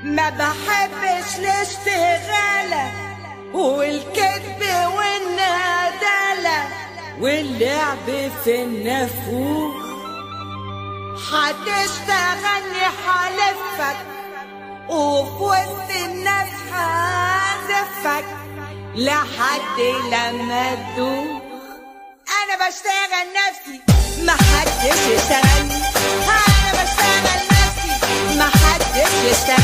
ما بحبش الاشتغالة والكذب والندالة واللعب في النافوخ. هتشتغلني حلفك وفي وسط الناس هزفك لحد لما تدوخ. انا بشتغل نفسي محدش يشتغلني، انا بشتغل نفسي محدش يشتغلني.